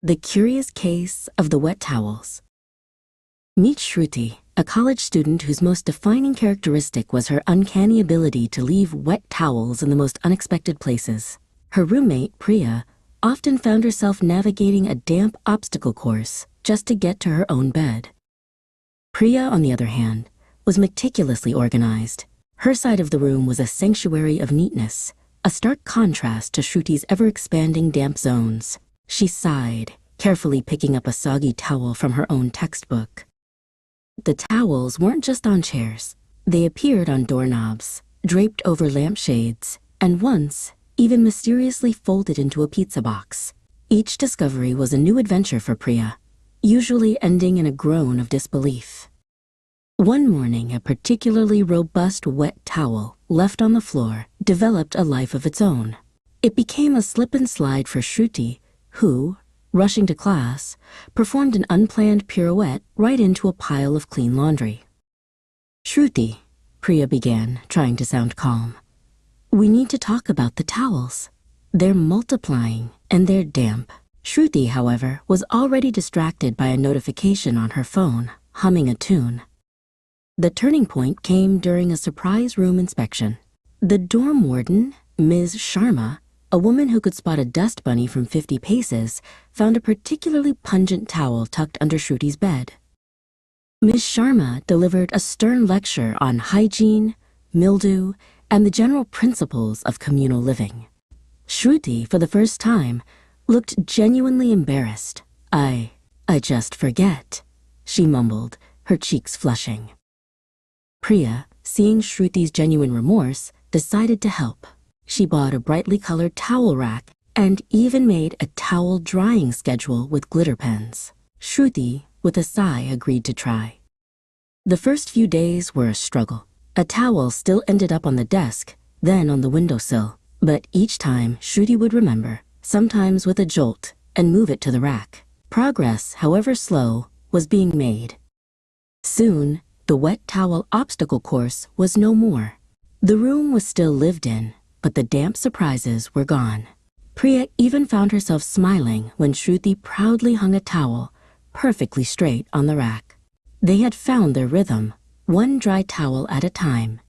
The Curious Case of the Wet Towels. Meet Shruti, a college student whose most defining characteristic was her uncanny ability to leave wet towels in the most unexpected places. Her roommate, Priya, often found herself navigating a damp obstacle course just to get to her own bed. Priya, on the other hand, was meticulously organized. Her side of the room was a sanctuary of neatness, a stark contrast to Shruti's ever-expanding damp zones. She sighed, carefully picking up a soggy towel from her own textbook. The towels weren't just on chairs. They appeared on doorknobs, draped over lampshades, and once even mysteriously folded into a pizza box. Each discovery was a new adventure for Priya, usually ending in a groan of disbelief. One morning, a particularly robust wet towel left on the floor developed a life of its own. It became a slip and slide for Shruti, who, rushing to class, performed an unplanned pirouette right into a pile of clean laundry. "Shruti," Priya began, trying to sound calm, "we need to talk about the towels. They're multiplying, and they're damp." Shruti, however, was already distracted by a notification on her phone, humming a tune. The turning point came during a surprise room inspection. The dorm warden, Ms. Sharma, a woman who could spot a dust bunny from 50 paces, found a particularly pungent towel tucked under Shruti's bed. Ms. Sharma delivered a stern lecture on hygiene, mildew, and the general principles of communal living. Shruti, for the first time, looked genuinely embarrassed. I just forget," she mumbled, her cheeks flushing. Priya, seeing Shruti's genuine remorse, decided to help. She bought a brightly colored towel rack and even made a towel drying schedule with glitter pens. Shruti, with a sigh, agreed to try. The first few days were a struggle. A towel still ended up on the desk, then on the windowsill. But each time, Shruti would remember, sometimes with a jolt, and move it to the rack. Progress, however slow, was being made. Soon, the wet towel obstacle course was no more. The room was still lived in, but the damp surprises were gone. Priya even found herself smiling when Shruti proudly hung a towel, perfectly straight, on the rack. They had found their rhythm, one dry towel at a time,